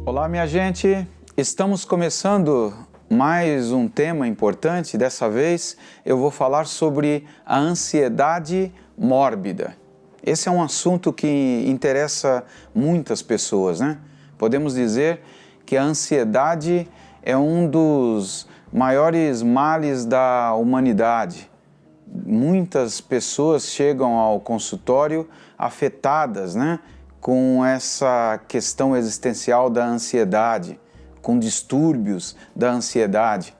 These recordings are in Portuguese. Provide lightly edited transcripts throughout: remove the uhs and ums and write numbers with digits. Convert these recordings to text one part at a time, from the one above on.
Olá, minha gente! Estamos começando mais um tema importante. Dessa vez eu vou falar sobre a ansiedade mórbida. Esse é um assunto que interessa muitas pessoas, né? Podemos dizer que a ansiedade é um dos maiores males da humanidade. Muitas pessoas chegam ao consultório afetadas, né, com essa questão existencial da ansiedade, com distúrbios da ansiedade.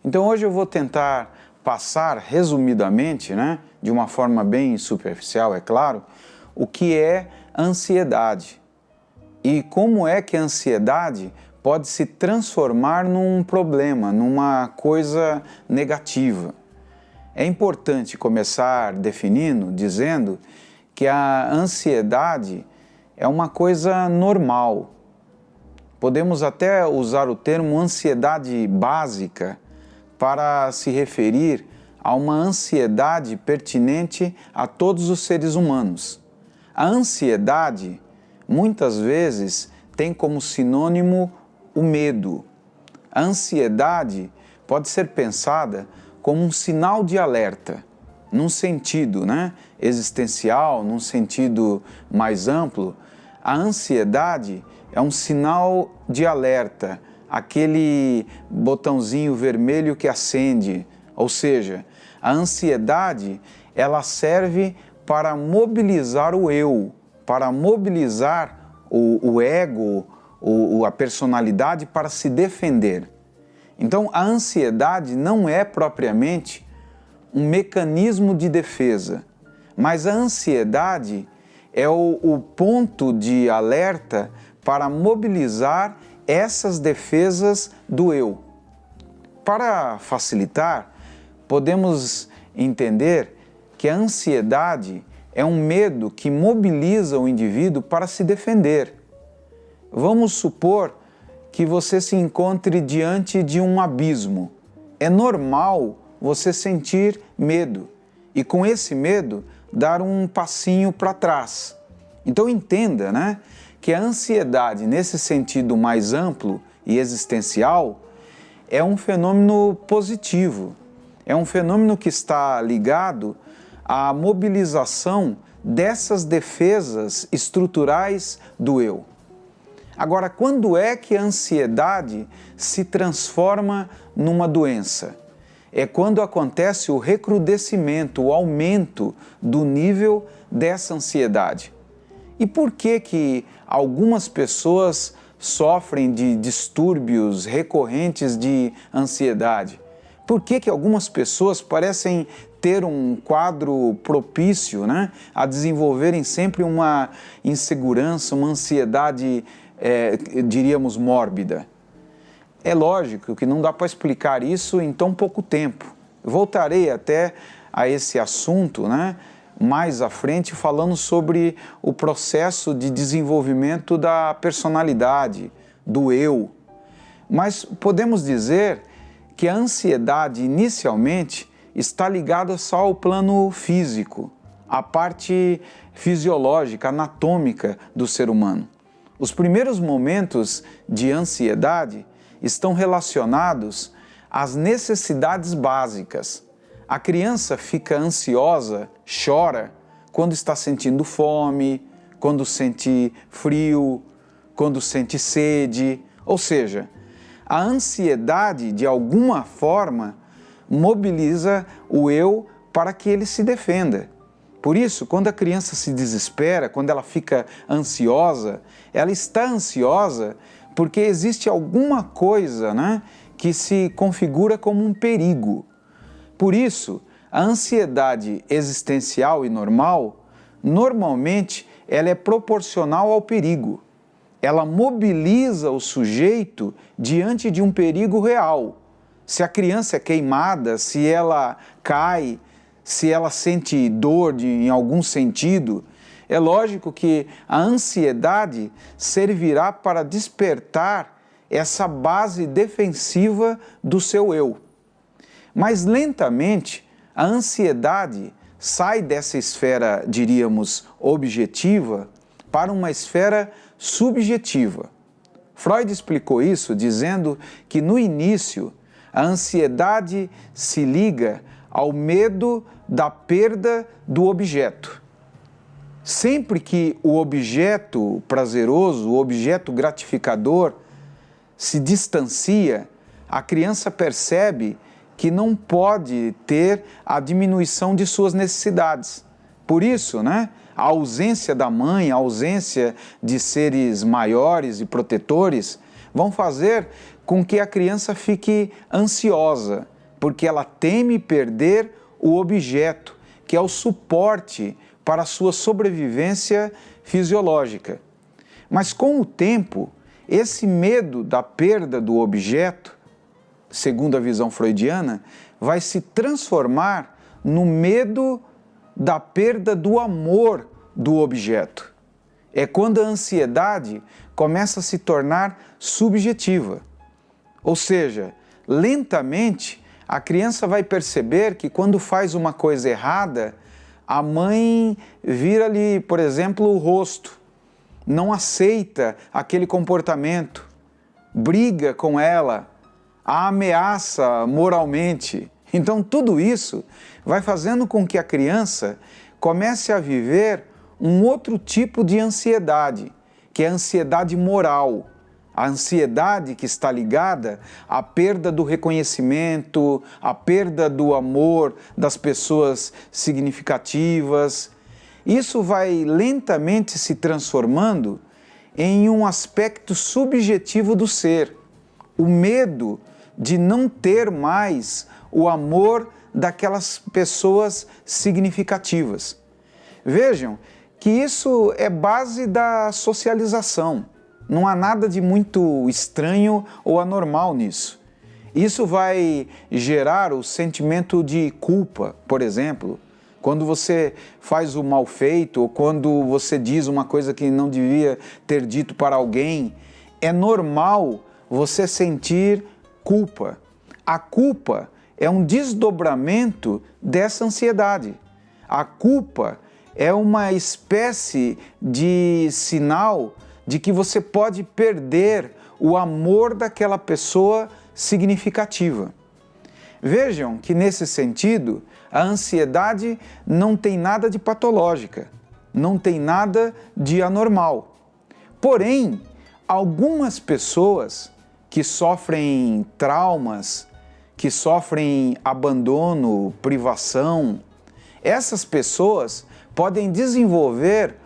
Então hoje eu vou tentar passar resumidamente, né, de uma forma bem superficial, é claro, o que é ansiedade e como é que a ansiedade pode se transformar num problema, numa coisa negativa. É importante começar definindo, dizendo que a ansiedade é uma coisa normal. Podemos até usar o termo ansiedade básica para se referir a uma ansiedade pertinente a todos os seres humanos. A ansiedade, muitas vezes, tem como sinônimo o medo. A ansiedade pode ser pensada como um sinal de alerta, num sentido, né, existencial, num sentido mais amplo. A ansiedade é um sinal de alerta, aquele botãozinho vermelho que acende, ou seja, a ansiedade ela serve para mobilizar o eu, para mobilizar o ego, a personalidade para se defender. Então, a ansiedade não é propriamente um mecanismo de defesa, mas a ansiedade é o ponto de alerta para mobilizar essas defesas do eu. Para facilitar, podemos entender que a ansiedade é um medo que mobiliza o indivíduo para se defender. Vamos supor que você se encontre diante de um abismo. É normal você sentir medo e com esse medo dar um passinho para trás. Então entenda, né, que a ansiedade nesse sentido mais amplo e existencial é um fenômeno positivo. É um fenômeno que está ligado à mobilização dessas defesas estruturais do eu. Agora, quando é que a ansiedade se transforma numa doença? É quando acontece o recrudescimento, o aumento do nível dessa ansiedade. E por que algumas pessoas sofrem de distúrbios recorrentes de ansiedade? Por que algumas pessoas parecem ter um quadro propício, né, a desenvolverem sempre uma insegurança, uma ansiedade diríamos mórbida? É lógico que não dá para explicar isso em tão pouco tempo. Voltarei até a esse assunto, né, mais à frente, falando sobre o processo de desenvolvimento da personalidade, do eu. Mas podemos dizer que a ansiedade inicialmente está ligada só ao plano físico, à parte fisiológica, anatômica do ser humano. Os primeiros momentos de ansiedade estão relacionados às necessidades básicas. A criança fica ansiosa, chora, quando está sentindo fome, quando sente frio, quando sente sede. Ou seja, a ansiedade, de alguma forma, mobiliza o eu para que ele se defenda. Por isso, quando a criança se desespera, quando ela fica ansiosa, ela está ansiosa porque existe alguma coisa, né, que se configura como um perigo. Por isso, a ansiedade existencial e normal, normalmente, ela é proporcional ao perigo. Ela mobiliza o sujeito diante de um perigo real. Se a criança é queimada, se ela cai, se ela sente dor em algum sentido, é lógico que a ansiedade servirá para despertar essa base defensiva do seu eu. Mas lentamente, a ansiedade sai dessa esfera, diríamos, objetiva para uma esfera subjetiva. Freud explicou isso dizendo que no início a ansiedade se liga ao medo da perda do objeto. Sempre que o objeto prazeroso, o objeto gratificador se distancia, a criança percebe que não pode ter a diminuição de suas necessidades. Por isso, a ausência da mãe, a ausência de seres maiores e protetores vão fazer com que a criança fique ansiosa, porque ela teme perder o objeto, que é o suporte para a sua sobrevivência fisiológica. Mas com o tempo, esse medo da perda do objeto, segundo a visão freudiana, vai se transformar no medo da perda do amor do objeto. É quando a ansiedade começa a se tornar subjetiva. Ou seja, lentamente a criança vai perceber que quando faz uma coisa errada, a mãe vira-lhe, por exemplo, o rosto, não aceita aquele comportamento, briga com ela, a ameaça moralmente. Então tudo isso vai fazendo com que a criança comece a viver um outro tipo de ansiedade, que é a ansiedade moral. A ansiedade que está ligada à perda do reconhecimento, à perda do amor das pessoas significativas. Isso vai lentamente se transformando em um aspecto subjetivo do ser, o medo de não ter mais o amor daquelas pessoas significativas. Vejam que isso é base da socialização. Não há nada de muito estranho ou anormal nisso. Isso vai gerar o sentimento de culpa, por exemplo, quando você faz o mal feito ou quando você diz uma coisa que não devia ter dito para alguém. É normal você sentir culpa. A culpa é um desdobramento dessa ansiedade. A culpa é uma espécie de sinal de que você pode perder o amor daquela pessoa significativa. Vejam que nesse sentido, a ansiedade não tem nada de patológica, não tem nada de anormal. Porém, algumas pessoas que sofrem traumas, que sofrem abandono, privação, essas pessoas podem desenvolver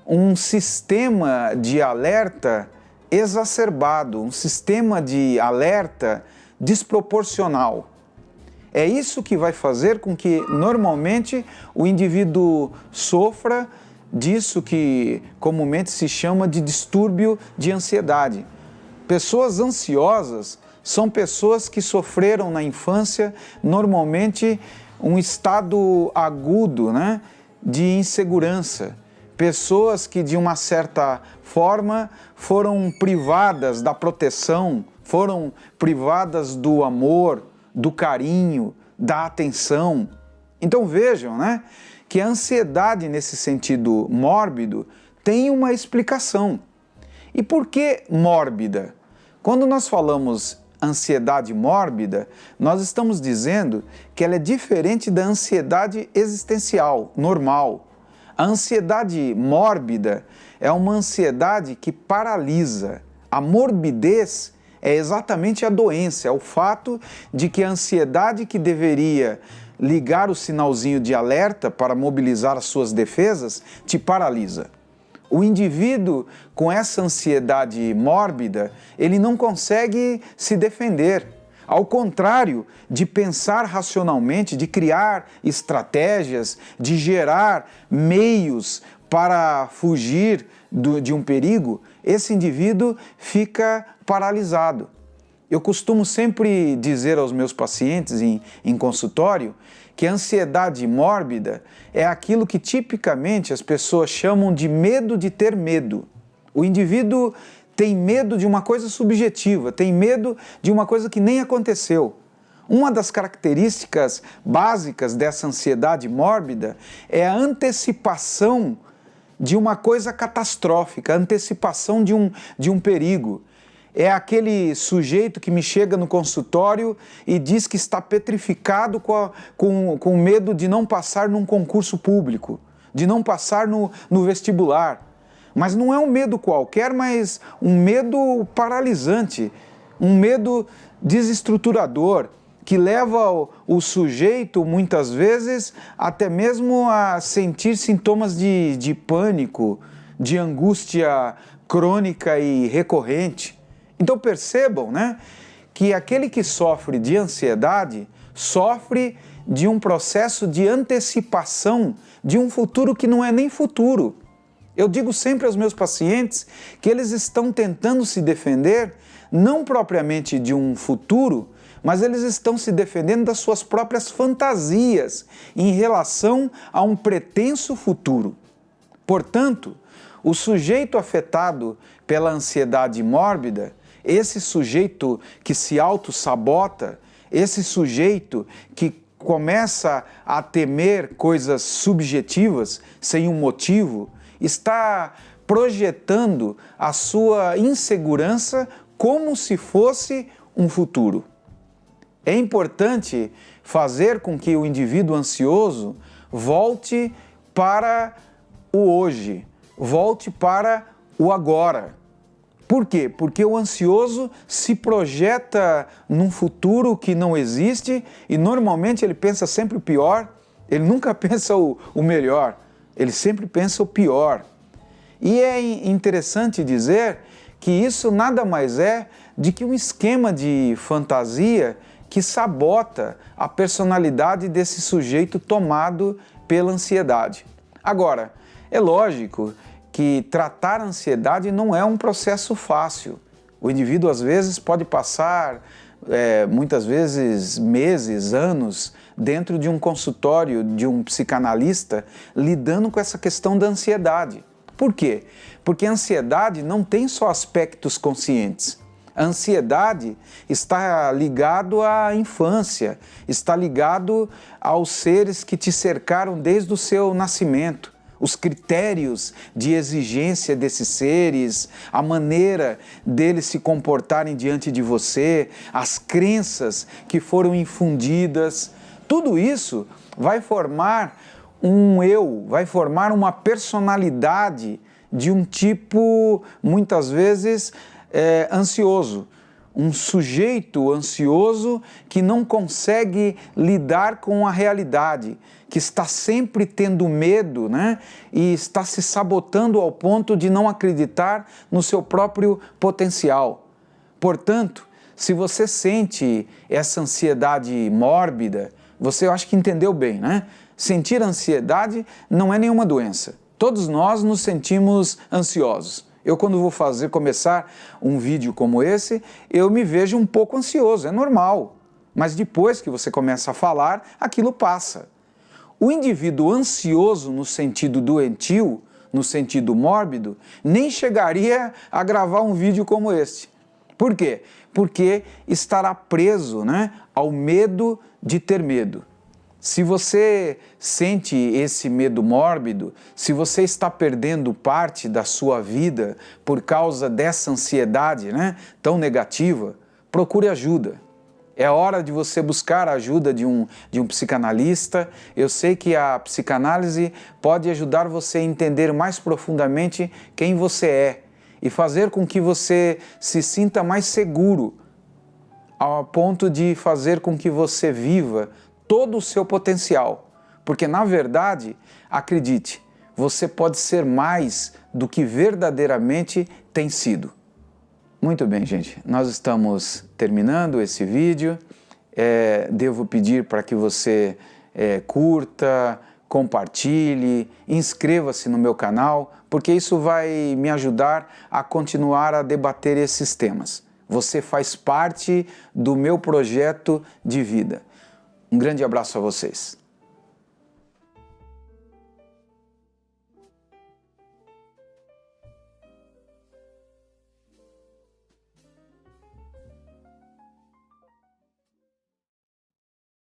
um sistema de alerta exacerbado, um sistema de alerta desproporcional. É isso que vai fazer com que, normalmente, o indivíduo sofra disso que comumente se chama de distúrbio de ansiedade. Pessoas ansiosas são pessoas que sofreram na infância, normalmente, um estado agudo, de insegurança. Pessoas que, de uma certa forma, foram privadas da proteção, foram privadas do amor, do carinho, da atenção. Então vejam, que a ansiedade nesse sentido mórbido tem uma explicação. E por que mórbida? Quando nós falamos ansiedade mórbida, nós estamos dizendo que ela é diferente da ansiedade existencial, normal. A ansiedade mórbida é uma ansiedade que paralisa. A morbidez é exatamente a doença, é o fato de que a ansiedade que deveria ligar o sinalzinho de alerta para mobilizar as suas defesas te paralisa. O indivíduo com essa ansiedade mórbida, ele não consegue se defender. Ao contrário de pensar racionalmente, de criar estratégias, de gerar meios para fugir de um perigo, esse indivíduo fica paralisado. Eu costumo sempre dizer aos meus pacientes em consultório que a ansiedade mórbida é aquilo que tipicamente as pessoas chamam de medo de ter medo. O indivíduo tem medo de uma coisa subjetiva, tem medo de uma coisa que nem aconteceu. Uma das características básicas dessa ansiedade mórbida é a antecipação de uma coisa catastrófica, a antecipação de um perigo. É aquele sujeito que me chega no consultório e diz que está petrificado com medo de não passar num concurso público, de não passar no vestibular. Mas não é um medo qualquer, mas um medo paralisante, um medo desestruturador, que leva o sujeito, muitas vezes, até mesmo a sentir sintomas de pânico, de angústia crônica e recorrente. Então percebam, né, que aquele que sofre de ansiedade sofre de um processo de antecipação de um futuro que não é nem futuro. Eu digo sempre aos meus pacientes que eles estão tentando se defender não propriamente de um futuro, mas eles estão se defendendo das suas próprias fantasias em relação a um pretenso futuro. Portanto, o sujeito afetado pela ansiedade mórbida, esse sujeito que se auto-sabota, esse sujeito que começa a temer coisas subjetivas sem um motivo, está projetando a sua insegurança como se fosse um futuro. É importante fazer com que o indivíduo ansioso volte para o hoje, volte para o agora. Por quê? Porque o ansioso se projeta num futuro que não existe e normalmente ele pensa sempre o pior, ele nunca pensa o melhor, ele sempre pensa o pior. E é interessante dizer que isso nada mais é de que um esquema de fantasia que sabota a personalidade desse sujeito tomado pela ansiedade. Agora, é lógico que tratar a ansiedade não é um processo fácil. O indivíduo às vezes pode passar, muitas vezes meses, anos, dentro de um consultório de um psicanalista lidando com essa questão da ansiedade. Por quê? Porque a ansiedade não tem só aspectos conscientes. A ansiedade está ligado à infância, está ligado aos seres que te cercaram desde o seu nascimento. Os critérios de exigência desses seres, a maneira deles se comportarem diante de você, as crenças que foram infundidas, tudo isso vai formar um eu, vai formar uma personalidade de um tipo, muitas vezes, ansioso. Um sujeito ansioso que não consegue lidar com a realidade, que está sempre tendo medo, né? E está se sabotando ao ponto de não acreditar no seu próprio potencial. Portanto, se você sente essa ansiedade mórbida, você eu acho que entendeu bem, né? Sentir ansiedade não é nenhuma doença. Todos nós nos sentimos ansiosos. Eu, quando vou começar um vídeo como esse, eu me vejo um pouco ansioso, é normal. Mas depois que você começa a falar, aquilo passa. O indivíduo ansioso no sentido doentio, no sentido mórbido, nem chegaria a gravar um vídeo como este. Por quê? Porque estará preso, né, ao medo de ter medo. Se você sente esse medo mórbido, se você está perdendo parte da sua vida por causa dessa ansiedade, né, tão negativa, procure ajuda. É hora de você buscar a ajuda de um psicanalista. Eu sei que a psicanálise pode ajudar você a entender mais profundamente quem você é e fazer com que você se sinta mais seguro, ao ponto de fazer com que você viva todo o seu potencial, porque na verdade, acredite, você pode ser mais do que verdadeiramente tem sido. Muito bem, gente, nós estamos terminando esse vídeo, devo pedir para que você curta, compartilhe, inscreva-se no meu canal, porque isso vai me ajudar a continuar a debater esses temas. Você faz parte do meu projeto de vida. Um grande abraço a vocês.